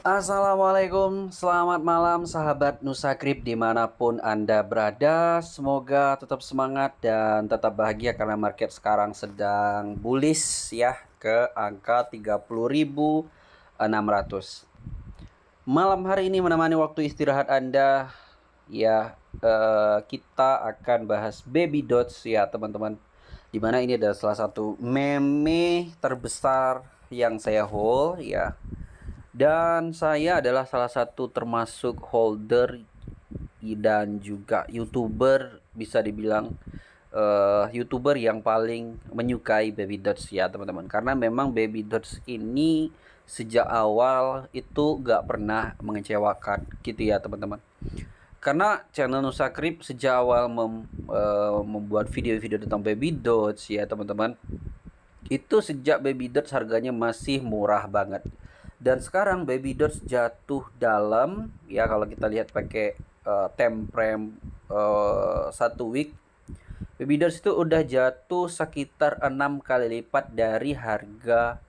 Assalamualaikum, selamat malam sahabat Nusakrip dimanapun Anda berada. Semoga tetap semangat dan tetap bahagia karena market sekarang sedang bullish ya ke angka 30.600. Malam hari ini menemani waktu istirahat Anda ya, kita akan bahas Baby Dots ya teman-teman. Dimana ini adalah salah satu meme terbesar yang saya hold ya. Dan saya adalah salah satu termasuk holder dan juga YouTuber, bisa dibilang YouTuber yang paling menyukai Baby Dots ya teman-teman. Karena memang Baby Dots ini sejak awal itu gak pernah mengecewakan gitu ya teman-teman. Karena channel Nusakrip sejak awal membuat video-video tentang Baby Dots ya teman-teman, itu sejak Baby Dots harganya masih murah banget. Dan sekarang Baby Dots jatuh dalam ya, kalau kita lihat pakai time frame 1 week, Baby Dots itu udah jatuh sekitar 6 kali lipat dari harga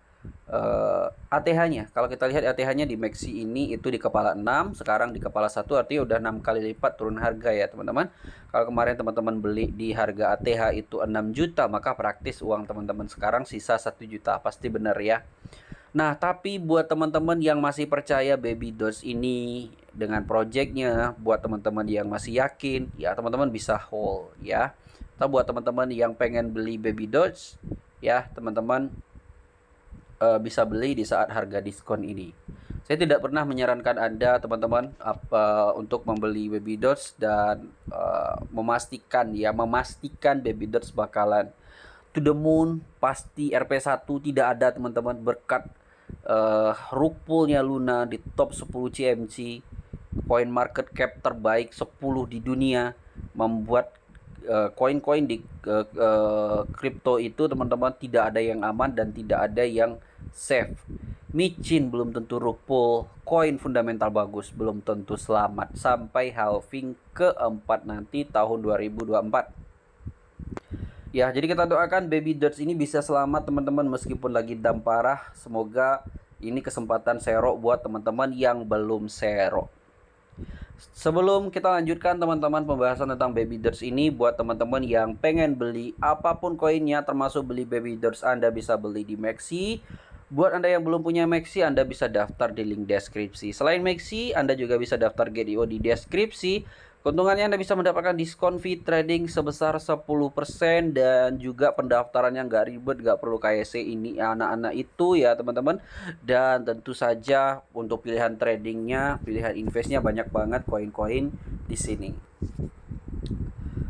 ATH-nya. Kalau kita lihat ATH-nya di Maxi ini itu di kepala 6, sekarang di kepala 1, artinya udah 6 kali lipat turun harga ya teman-teman. Kalau kemarin teman-teman beli di harga ATH itu 6 juta, maka praktis uang teman-teman sekarang sisa 1 juta, pasti benar ya. Nah, tapi buat teman-teman yang masih percaya Baby Dots ini dengan projectnya, buat teman-teman yang masih yakin, ya teman-teman bisa hold ya. Atau buat teman-teman yang pengen beli Baby Dots, ya teman-teman bisa beli di saat harga diskon ini. Saya tidak pernah menyarankan Anda teman-teman untuk membeli Baby Dots dan memastikan Baby Dots bakalan to the moon, pasti RP1 tidak ada teman-teman, berkat rupulnya Luna di top 10 CMC, coin market cap terbaik 10 di dunia, membuat koin-koin di kripto itu teman-teman tidak ada yang aman dan tidak ada yang safe. Micin belum tentu rupul, koin fundamental bagus belum tentu selamat sampai halving keempat nanti tahun 2024. Ya, jadi kita doakan Baby Dots ini bisa selamat teman-teman meskipun lagi dam parah. Semoga ini kesempatan serok buat teman-teman yang belum serok. Sebelum kita lanjutkan teman-teman pembahasan tentang Baby Dots ini, buat teman-teman yang pengen beli apapun koinnya termasuk beli Baby Dots, Anda bisa beli di Maxi. Buat Anda yang belum punya Maxi, Anda bisa daftar di link deskripsi. Selain Maxi, Anda juga bisa daftar GDO di deskripsi. Keuntungannya Anda bisa mendapatkan diskon fee trading sebesar 10% dan juga pendaftarannya nggak ribet, nggak perlu KYC ini anak-anak itu ya teman-teman. Dan tentu saja untuk pilihan tradingnya, pilihan investnya banyak banget koin-koin di sini.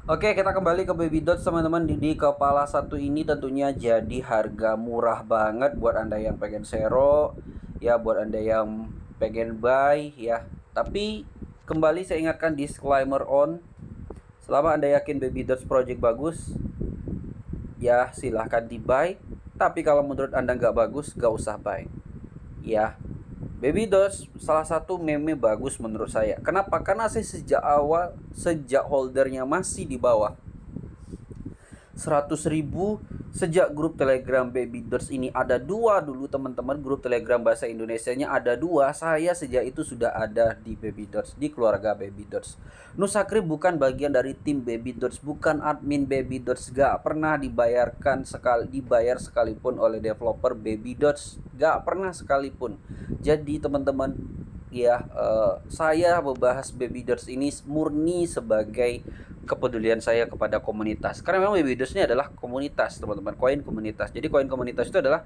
Oke, kita kembali ke Baby Dots teman-teman. Di kepala satu ini tentunya jadi harga murah banget buat Anda yang pengen sero ya, buat Anda yang pengen buy ya. Tapi kembali saya ingatkan disclaimer on, selama Anda yakin Baby Dots project bagus, ya silahkan di buy. Tapi kalau menurut Anda nggak bagus, nggak usah buy ya. Baby Dots salah satu meme bagus menurut saya. Kenapa? Karena saya sejak awal, sejak holdernya masih di bawah 100.000, sejak grup telegram Baby Dots ini ada 2 dulu teman-teman, grup telegram bahasa Indonesianya ada 2. Saya sejak itu sudah ada di Baby Dots, di keluarga Baby Dots. Nusakrip bukan bagian dari tim Baby Dots, bukan admin Baby Dots, gak pernah dibayar sekalipun oleh developer Baby Dots, gak pernah sekalipun. Jadi teman-teman ya, saya membahas Baby Dots ini murni sebagai kepedulian saya kepada komunitas. Karena memang Baby Dots ini adalah komunitas teman-teman, koin komunitas. Jadi koin komunitas itu adalah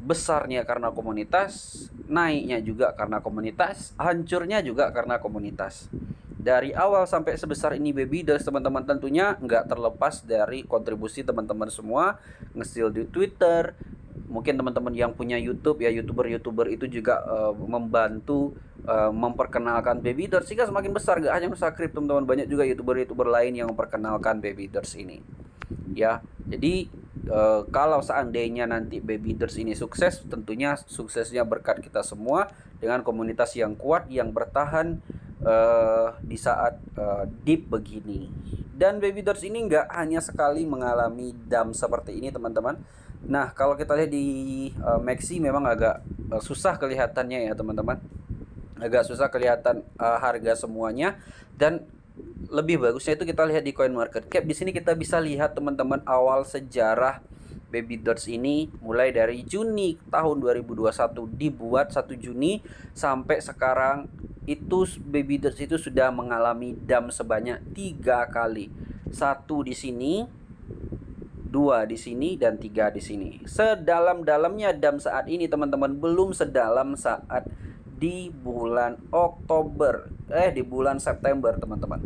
besarnya karena komunitas, naiknya juga karena komunitas, hancurnya juga karena komunitas. Dari awal sampai sebesar ini Baby Dots teman-teman, tentunya nggak terlepas dari kontribusi teman-teman semua, nge-steal di Twitter. Mungkin teman-teman yang punya YouTube ya, YouTuber itu juga membantu memperkenalkan Baby Dots sehingga semakin besar. Gak hanya Nusakrip teman-teman, banyak juga YouTuber lain yang memperkenalkan Baby Dots ini ya. Jadi kalau seandainya nanti Baby Dots ini sukses, tentunya suksesnya berkat kita semua dengan komunitas yang kuat yang bertahan di saat deep begini. Dan Baby Dots ini nggak hanya sekali mengalami dump seperti ini teman-teman. Nah, kalau kita lihat di Maxi memang agak susah kelihatannya ya teman-teman. agak susah kelihatan harga semuanya. Dan lebih bagusnya itu kita lihat di CoinMarketCap. Di sini kita bisa lihat teman-teman awal sejarah Baby Dots ini mulai dari Juni tahun 2021 dibuat 1 Juni sampai sekarang itu Baby Dots itu sudah mengalami dump sebanyak 3 kali. 1 di sini, 2 di sini, dan 3 di sini. Sedalam-dalamnya dump saat ini teman-teman, belum sedalam saat di bulan Oktober, di bulan September teman-teman.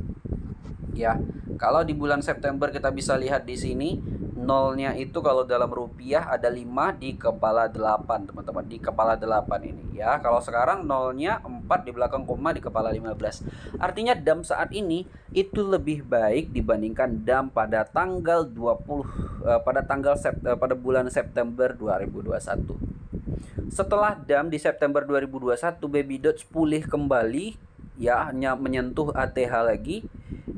Ya, kalau di bulan September kita bisa lihat di sini nolnya itu kalau dalam rupiah ada 5 di kepala 8 teman-teman, di kepala 8 ini ya. Kalau sekarang nolnya 4 di belakang koma di kepala 15. Artinya dump saat ini itu lebih baik dibandingkan dump pada tanggal 20 pada bulan September 2021. Setelah dump di September 2021, Baby Dots pulih kembali ya, hanya menyentuh ATH lagi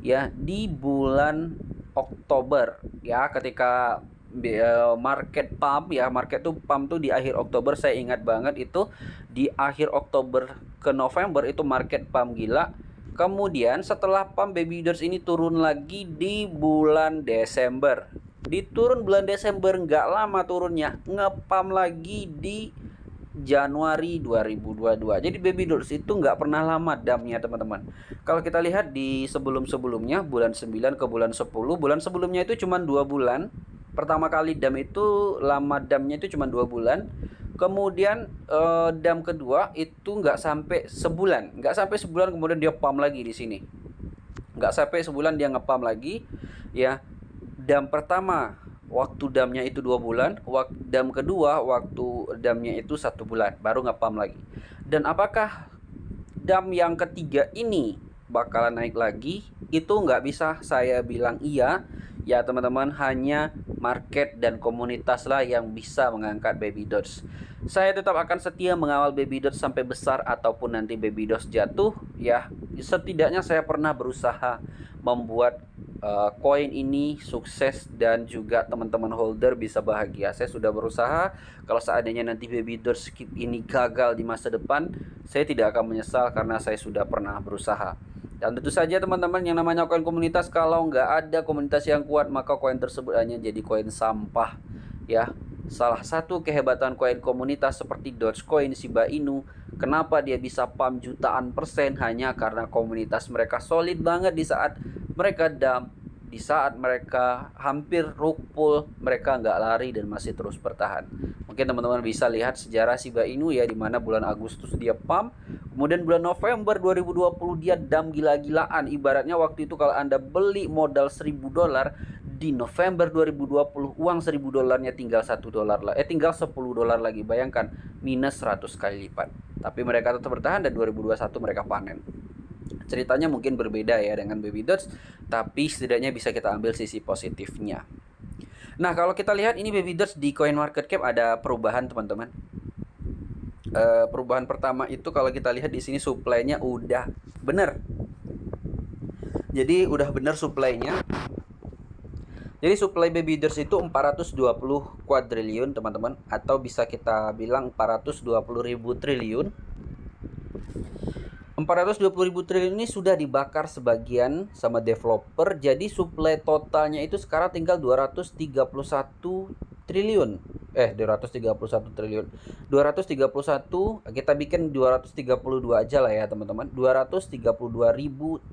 ya di bulan Oktober ya, ketika market pump ya, market tuh pump tuh di akhir Oktober. Saya ingat banget itu di akhir Oktober ke November itu market pump gila. Kemudian setelah pump, Baby Dots ini turun lagi di bulan Desember. Di turun bulan Desember nggak lama turunnya, ngepump lagi di Januari 2022. Jadi Baby Dots itu nggak pernah lama dumpnya teman-teman. Kalau kita lihat di sebelum-sebelumnya, bulan 9 ke bulan 10, bulan sebelumnya itu cuma 2 bulan. Pertama kali dump itu lama dumpnya itu cuma 2 bulan. Kemudian dump kedua itu nggak sampai sebulan. Nggak sampai sebulan kemudian dia pump lagi di sini. Nggak sampai sebulan dia ngepump lagi ya. Dump pertama waktu damnya itu 2 bulan, dam kedua waktu damnya itu 1 bulan, baru ngepam lagi. Dan apakah dam yang ketiga ini bakalan naik lagi? Itu nggak bisa saya bilang iya ya teman-teman, hanya market dan komunitas lah yang bisa mengangkat Baby Dots. Saya tetap akan setia mengawal Baby Dots sampai besar ataupun nanti Baby Dots jatuh ya. Setidaknya saya pernah berusaha membuat koin ini sukses dan juga teman-teman holder bisa bahagia. Saya sudah berusaha. Kalau seandainya nanti Baby Dots ini gagal di masa depan, saya tidak akan menyesal karena saya sudah pernah berusaha. Dan tentu saja teman-teman, yang namanya koin komunitas, kalau nggak ada komunitas yang kuat maka koin tersebut hanya jadi koin sampah ya. Salah satu kehebatan koin komunitas seperti Dogecoin, Shiba Inu, kenapa dia bisa pump jutaan persen, hanya karena komunitas mereka solid banget. Di saat mereka dump, di saat mereka hampir rug-pull, mereka nggak lari dan masih terus bertahan. Mungkin teman-teman bisa lihat sejarah Shiba Inu ya, dimana bulan Agustus dia pump, kemudian bulan November 2020 dia dump gila-gilaan. Ibaratnya waktu itu kalau Anda beli modal $1.000 di November 2020, uang $1.000-nya tinggal $1 tinggal $10 lagi. Bayangkan, minus 100 kali lipat. Tapi mereka tetap bertahan dan 2021 mereka panen. Ceritanya mungkin berbeda ya dengan Baby Dots, tapi setidaknya bisa kita ambil sisi positifnya. Nah, kalau kita lihat ini Baby Dots di CoinMarketCap ada perubahan teman-teman. Perubahan pertama itu kalau kita lihat di sini supply-nya udah bener. Jadi udah bener supply-nya. Jadi supply Baby Dots itu 420 kuadriliun teman-teman, atau bisa kita bilang 420.000 triliun. 420.000 triliun ini sudah dibakar sebagian sama developer. Jadi supply totalnya itu sekarang tinggal 231 triliun. 231 triliun. 231, kita bikin 232 aja lah ya teman-teman. 232.000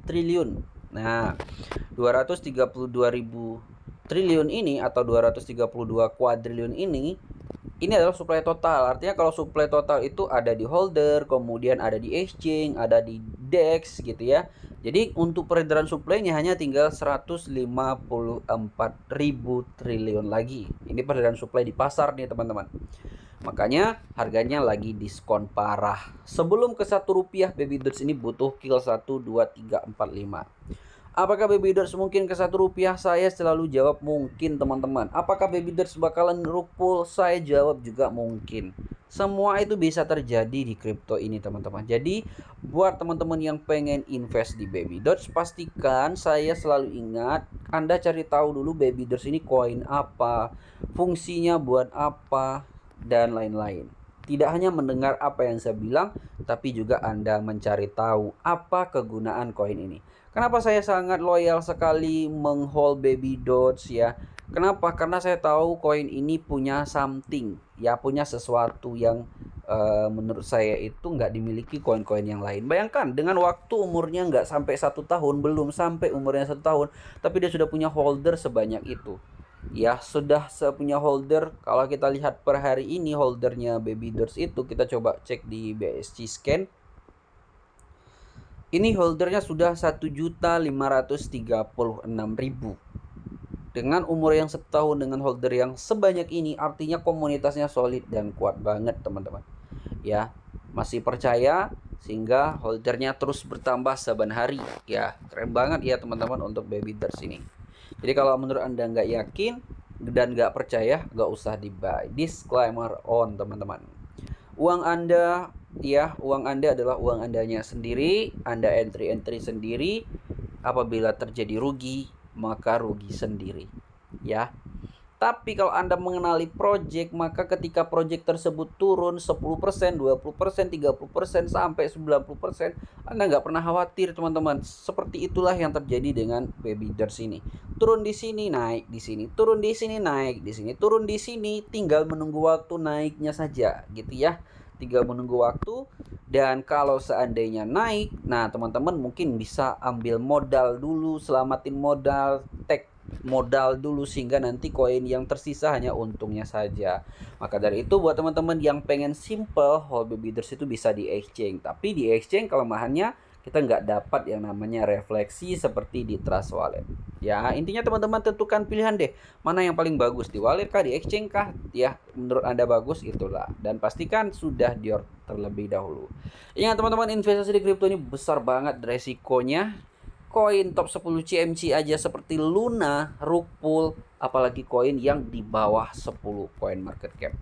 triliun. Nah, 232.000 triliun ini atau 232 kuadriliun ini adalah supply total. Artinya kalau supply total itu ada di holder, kemudian ada di exchange, ada di DEX gitu ya. Jadi untuk peredaran supply-nya hanya tinggal 154.000 triliun lagi. Ini peredaran supply di pasar nih teman-teman. Makanya harganya lagi diskon parah. Sebelum ke Rp1, Baby Dots ini butuh kill 1, 2, 3, 4, 5. Apakah Baby Dots mungkin ke Rp1? Saya selalu jawab mungkin teman-teman. Apakah Baby Dots bakalan rug-pull? Saya jawab juga mungkin. Semua itu bisa terjadi di kripto ini teman-teman. Jadi buat teman-teman yang pengen invest di Baby Dots, pastikan saya selalu ingat, Anda cari tahu dulu Baby Dots ini koin apa, fungsinya buat apa, dan lain-lain. Tidak hanya mendengar apa yang saya bilang, tapi juga Anda mencari tahu apa kegunaan koin ini. Kenapa saya sangat loyal sekali menghold Baby Dots ya? Kenapa? Karena saya tahu koin ini punya something, ya punya sesuatu yang menurut saya itu nggak dimiliki koin-koin yang lain. Bayangkan dengan waktu umurnya nggak sampai 1 tahun, belum sampai umurnya 1 tahun, tapi dia sudah punya holder sebanyak itu. Ya sudah punya holder. Kalau kita lihat per hari ini holdernya Baby Dots itu, kita coba cek di BSC Scan. Ini holdernya sudah 1.536.000. Dengan umur yang 1 tahun, dengan holder yang sebanyak ini, artinya komunitasnya solid dan kuat banget teman-teman. Ya, masih percaya sehingga holdernya terus bertambah saban hari. Ya, keren banget ya teman-teman untuk Baby Dots ini. Jadi kalau menurut Anda nggak yakin dan nggak percaya, nggak usah di-buy. Disclaimer on teman-teman. Uang Anda, ya, uang Anda adalah uang Andanya sendiri. Anda entry sendiri. Apabila terjadi rugi, maka rugi sendiri. Ya. Tapi kalau Anda mengenali project, maka ketika project tersebut turun 10%, 20%, 30%, sampai 90%, Anda nggak pernah khawatir teman-teman. Seperti itulah yang terjadi dengan Baby Dots ini. Turun di sini, naik di sini. Turun di sini, naik di sini. Turun di sini, tinggal menunggu waktu naiknya saja gitu ya. Tinggal menunggu waktu. Dan kalau seandainya naik, nah teman-teman mungkin bisa ambil modal dulu, selamatin modal, take modal dulu sehingga nanti koin yang tersisa hanya untungnya saja. Maka dari itu buat teman-teman yang pengen simple, hold Baby Dots itu bisa di exchange. Tapi di exchange kelemahannya kita nggak dapat yang namanya refleksi seperti di Trust Wallet. Ya intinya teman-teman tentukan pilihan deh, mana yang paling bagus, di wallet kah, di exchange kah, ya menurut Anda bagus itulah. Dan pastikan sudah dior terlebih dahulu. Ingat teman-teman, investasi di kripto ini besar banget resikonya. Koin top 10 CMC aja seperti Luna, Rug Pull, apalagi koin yang di bawah 10 coin market cap.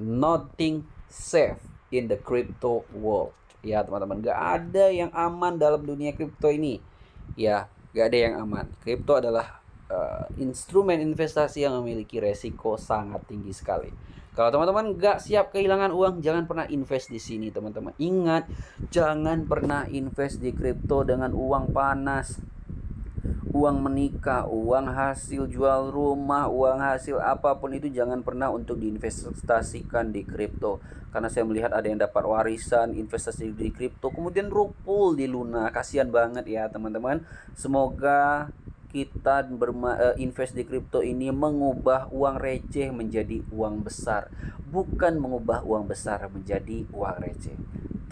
Nothing safe in the crypto world. Ya teman-teman, gak ada yang aman dalam dunia kripto ini. Ya, gak ada yang aman. Kripto adalah instrumen investasi yang memiliki resiko sangat tinggi sekali. Kalau teman-teman nggak siap kehilangan uang, jangan pernah invest di sini teman-teman. Ingat, jangan pernah invest di kripto dengan uang panas, uang menikah, uang hasil jual rumah, uang hasil apapun itu jangan pernah untuk diinvestasikan di kripto. Karena saya melihat ada yang dapat warisan investasi di kripto, kemudian rug pull di Luna. Kasihan banget ya teman-teman. Semoga kita invest di kripto ini mengubah uang receh menjadi uang besar, bukan mengubah uang besar menjadi uang receh.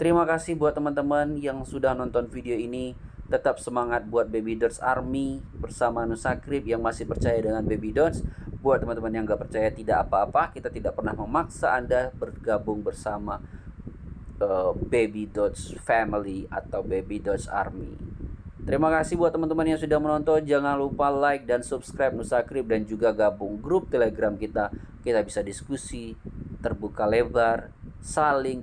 Terima kasih buat teman-teman yang sudah nonton video ini. Tetap semangat buat Baby Dots Army bersama Nusakrip yang masih percaya dengan Baby Dots. Buat teman-teman yang gak percaya, tidak apa-apa, kita tidak pernah memaksa Anda bergabung bersama Baby Dots Family atau Baby Dots Army. Terima kasih buat teman-teman yang sudah menonton. Jangan lupa like dan subscribe Nusakrip dan juga gabung grup Telegram kita. Kita bisa diskusi terbuka lebar, saling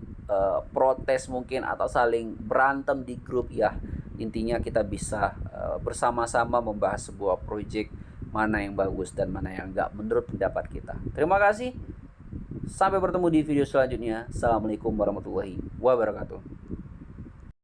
protes mungkin atau saling berantem di grup ya. Intinya kita bisa bersama-sama membahas sebuah proyek, mana yang bagus dan mana yang enggak menurut pendapat kita. Terima kasih. Sampai bertemu di video selanjutnya. Assalamualaikum warahmatullahi wabarakatuh.